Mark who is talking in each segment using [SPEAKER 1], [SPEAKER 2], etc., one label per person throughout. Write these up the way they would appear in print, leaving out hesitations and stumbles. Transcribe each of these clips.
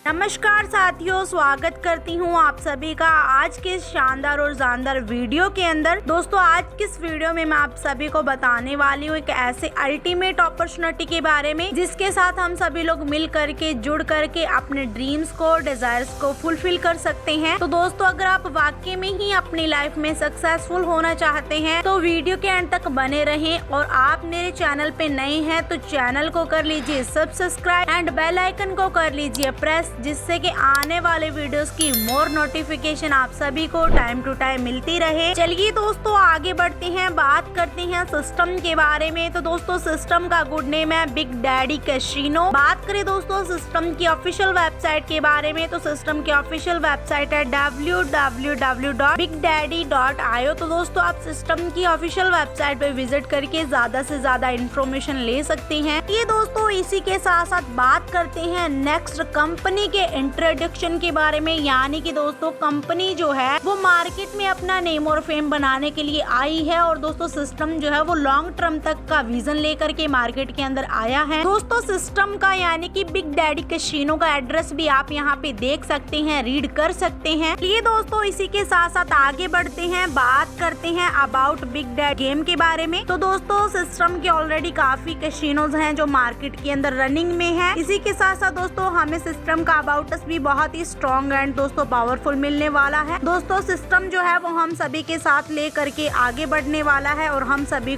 [SPEAKER 1] नमस्कार साथियों, स्वागत करती हूँ आप सभी का आज के इस शानदार और जानदार वीडियो के अंदर। दोस्तों, आज की इस वीडियो में मैं आप सभी को बताने वाली हूँ एक ऐसे अल्टीमेट अपॉर्चुनिटी के बारे में जिसके साथ हम सभी लोग मिल करके जुड़ करके अपने ड्रीम्स को, डिजायर्स को फुलफिल कर सकते हैं। तो दोस्तों, अगर आप वाकई में ही अपनी लाइफ में सक्सेसफुल होना चाहते हैं तो वीडियो के एंड तक बने रहें। और आप मेरे चैनल पे नए हैं तो चैनल को कर लीजिए सब्सक्राइब एंड बेल आइकन को कर लीजिए प्रेस, जिससे कि आने वाले वीडियोस की मोर नोटिफिकेशन आप सभी को टाइम टू टाइम मिलती रहे। चलिए दोस्तों, आगे बढ़ते हैं, बात करते हैं सिस्टम के बारे में। तो दोस्तों, सिस्टम का गुड नेम है बिग डैडी कैसीनो। बात करें दोस्तों सिस्टम की ऑफिशियल वेबसाइट के बारे में, तो सिस्टम की ऑफिशियल वेबसाइट है www.bigdaddy.io। तो दोस्तों, आप सिस्टम की ऑफिशियल वेबसाइट पे विजिट करके ज्यादा से ज्यादा इंफॉर्मेशन ले सकते हैं। ये दोस्तों, इसी के साथ साथ बात करते हैं नेक्स्ट कंपनी के इंट्रोडक्शन के बारे में। यानी कि दोस्तों, कंपनी जो है वो मार्केट में अपना नेम और फेम बनाने के लिए आई है। और दोस्तों, सिस्टम जो है वो लॉन्ग टर्म तक का विजन लेकर के मार्केट के अंदर आया है। दोस्तों, सिस्टम का यानी कि बिग डैडी कैसीनो का एड्रेस भी आप यहाँ पे देख सकते हैं, रीड कर सकते हैं। ये दोस्तों, इसी के साथ साथ आगे बढ़ते हैं, बात करते हैं अबाउट बिग डैडी गेम के बारे में। तो दोस्तों, सिस्टम के ऑलरेडी काफी कैसीनोज हैं जो मार्केट के अंदर रनिंग में है। इसी के साथ साथ दोस्तों, हमें सिस्टम का अबाउट अस भी बहुत ही स्ट्रॉन्ग एंड दोस्तों पावरफुल मिलने वाला है। दोस्तों, सिस्टम जो है वो हम सभी के साथ ले करके आगे बढ़ने वाला है और हम सभी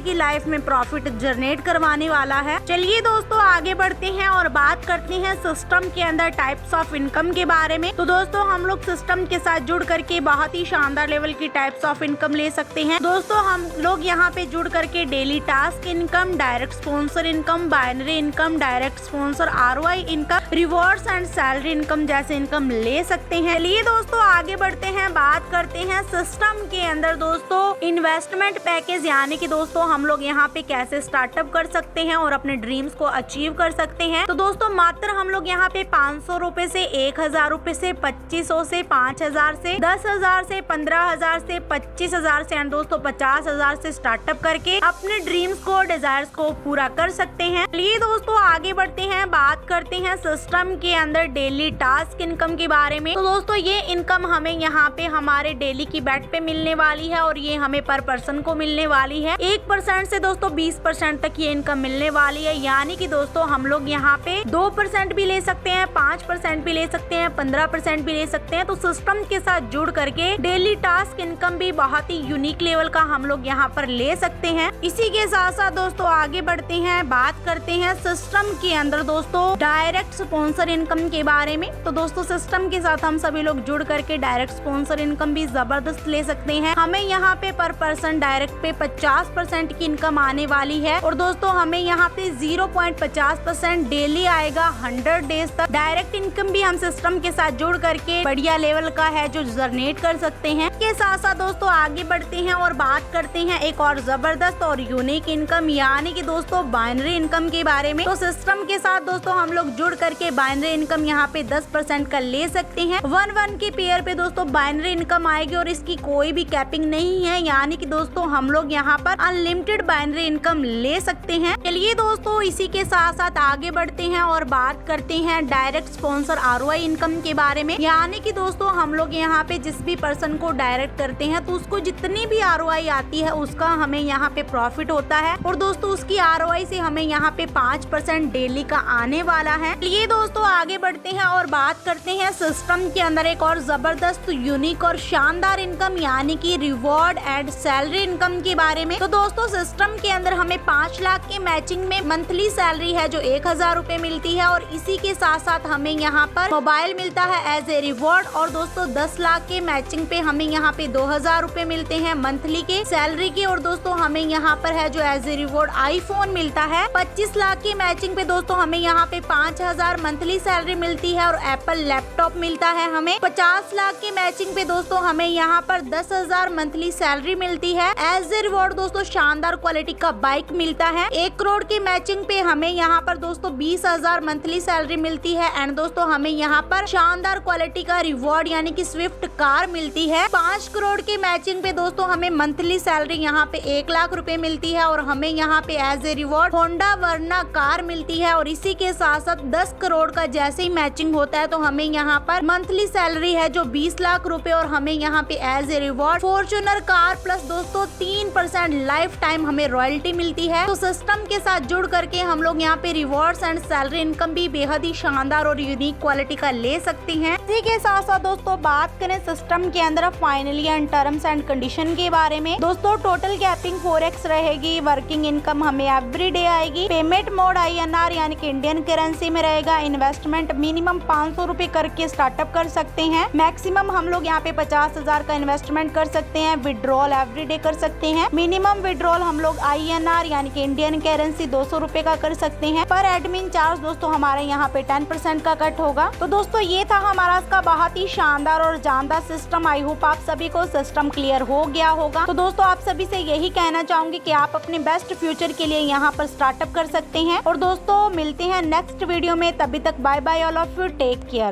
[SPEAKER 1] की लाइफ में प्रॉफिट जनरेट करवाने वाला है। चलिए दोस्तों, आगे बढ़ते हैं और बात करते हैं सिस्टम के अंदर टाइप्स ऑफ इनकम के बारे में। तो दोस्तों, हम लोग सिस्टम के साथ जुड़ करके बहुत ही शानदार लेवल की टाइप्स ऑफ इनकम ले सकते हैं। दोस्तों, हम लोग यहाँ पे जुड़ करके daily task income, direct sponsor income, binary income, direct sponsor ROI income, rewards and salary income जैसे इनकम ले सकते हैं। चलिए दोस्तों, आगे बढ़ते हैं, बात करते हैं सिस्टम के अंदर दोस्तों इन्वेस्टमेंट पैकेज। यानी कि दोस्तों, हम लोग यहाँ पे कैसे स्टार्टअप कर सकते हैं और अपने ड्रीम्स को अचीव कर सकते हैं। तो दोस्तों, मात्र हम लोग यहाँ पे 500 रुपए से, 1000 रुपए से, 2500 से, 5000 से, 10,000 से, 15,000 से, 25,000 से एंड दोस्तों 50,000 से स्टार्टअप करके अपने ड्रीम्स को, डिजायर्स को पूरा कर सकते हैं। चलिए दोस्तों, आगे बढ़ते हैं, बात करते हैं सिस्टम के अंदर डेली टास्क इनकम के बारे में। तो दोस्तों, ये इनकम हमें यहाँ पे हमारे डेली की बेट पे मिलने वाली है और ये हमें पर पर्सन को मिलने वाली है। 1% से दोस्तों 20% तक ये इनकम मिलने वाली है। यानी कि दोस्तों, हम लोग यहाँ पे 2% भी ले सकते हैं, 5% भी ले सकते हैं, 15% भी ले सकते हैं। तो सिस्टम के साथ जुड़ करके डेली टास्क इनकम भी बहुत ही यूनिक लेवल का हम लोग यहाँ पर ले सकते हैं। इसी के साथ साथ दोस्तों, आगे बढ़ते हैं, बात करते हैं सिस्टम के अंदर दोस्तों डायरेक्ट स्पॉन्सर इनकम के बारे में। तो दोस्तों, सिस्टम के साथ हम सभी लोग जुड़ करके डायरेक्ट स्पॉन्सर इनकम भी जबरदस्त ले सकते हैं। हमें यहाँ पे पर पर्सन डायरेक्ट पे 50% की इनकम आने वाली है। और दोस्तों, हमें यहाँ पे 0.50% डेली आएगा 100 डेज तक। डायरेक्ट इनकम भी हम सिस्टम के साथ जुड़ करके बढ़िया लेवल का है जो जनरेट कर सकते हैं। के साथ साथ दोस्तों, आगे बढ़ते हैं और बात करते हैं एक और जबरदस्त और यूनिक इनकम यानी कि दोस्तों बाइनरी इनकम के बारे में। तो सिस्टम के साथ दोस्तों हम लोग जुड़ करके बाइनरी इनकम यहाँ पे 10% का ले सकते हैं। 1-1 के पेयर पे दोस्तों बाइनरी इनकम आएगी और इसकी कोई भी कैपिंग नहीं है। यानी कि दोस्तों, हम लोग यहाँ पर अनलिमिटेड बाइनरी इनकम ले सकते हैं। चलिए दोस्तों, इसी के साथ साथ आगे बढ़ते हैं और बात करते हैं डायरेक्ट स्पॉन्सर ROI इनकम के बारे में। यानी कि दोस्तों, हम लोग यहाँ पे जिस भी पर्सन को डायरेक्ट करते हैं तो उसको जितनी भी ROI आती है उसका हमें यहाँ पे प्रॉफिट होता है। और दोस्तों, उसकी ROI से हमें यहाँ पे 5% डेली का आने वाला है। ये दोस्तों, आगे बढ़ते हैं और बात करते हैं सिस्टम के अंदर एक और जबरदस्त, यूनिक और शानदार इनकम यानी कि रिवॉर्ड एंड सैलरी इनकम के बारे में। तो दोस्तों, सिस्टम के अंदर हमें 5 लाख के मैचिंग में मंथली सैलरी है जो 1000 रुपए मिलती है। और इसी के साथ साथ हमें यहाँ पर मोबाइल मिलता है एज ए रिवॉर्ड। और दोस्तों, 10 लाख के मैचिंग पे हमें यहाँ पे 2000 रुपए मिलते हैं मंथली के सैलरी के। और दोस्तों, हमें यहाँ पर है जो एज ए रिवॉर्ड आईफोन मिलता है। 25 लाख की मैचिंग पे दोस्तों हमें यहाँ पे 5000 मंथली सैलरी मिलती है और एप्पल लैपटॉप मिलता है हमें। 50 लाख की मैचिंग पे दोस्तों हमें यहाँ पर 10,000 मंथली सैलरी मिलती है। एज ए रिवॉर्ड दोस्तों शानदार क्वालिटी का बाइक मिलता है। 1 करोड़ की मैचिंग पे हमें यहाँ पर दोस्तों 20,000 मंथली सैलरी मिलती है। एंड दोस्तों हमें यहाँ पर शानदार क्वालिटी का रिवॉर्ड यानी कि स्विफ्ट कार मिलती है। 5 करोड़ की मैचिंग पे दोस्तों हमें मंथली सैलरी यहाँ पे 1 लाख लाख रुपए मिलती है और हमें यहाँ पे as a reward Honda Verna car मिलती है। और इसी के साथ साथ 10 करोड़ का जैसे ही मैचिंग होता है तो हमें यहाँ पर मंथली सैलरी है जो 20 लाख रुपए और हमें यहाँ पे as a reward Fortuner car plus दोस्तों 3% लाइफ टाइम हमें रॉयल्टी मिलती है। तो सिस्टम के साथ जुड़ करके हम लोग यहाँ पे रिवॉर्ड्स एंड सैलरी इनकम भी बेहद ही शानदार और यूनिक क्वालिटी का ले सकते हैं। इसी के साथ साथ दोस्तों बात करें सिस्टम के अंदर finally and terms and condition के बारे में। दोस्तों टोटल कैपिंग 4x रहेगी, वर्किंग इनकम हमें एवरीडे आएगी, पेमेंट मोड INR यानी कि इंडियन करेंसी में रहेगा, इन्वेस्टमेंट मिनिमम 500 रुपए करके स्टार्टअप कर सकते हैं, मैक्सिमम हम लोग यहाँ पे 50,000 का इन्वेस्टमेंट कर सकते हैं, विड्रॉल एवरीडे कर सकते हैं, मिनिमम विड्रॉल हम लोग INR यानी कि इंडियन करेंसी 200 रुपए का कर सकते हैं। पर एडमिन चार्ज दोस्तों हमारे यहाँ पे 10% का कट होगा। तो दोस्तों ये था हमारा इसका बहुत ही शानदार और जानदार सिस्टम। आई होप आप सभी को सिस्टम क्लियर हो गया होगा। तो दोस्तों आप सभी से यही कहना चाहूंगी कि आप अपने बेस्ट फ्यूचर के लिए यहाँ पर स्टार्टअप कर सकते हैं। और दोस्तों मिलते हैं नेक्स्ट वीडियो में, तभी तक bye bye all of you, take care.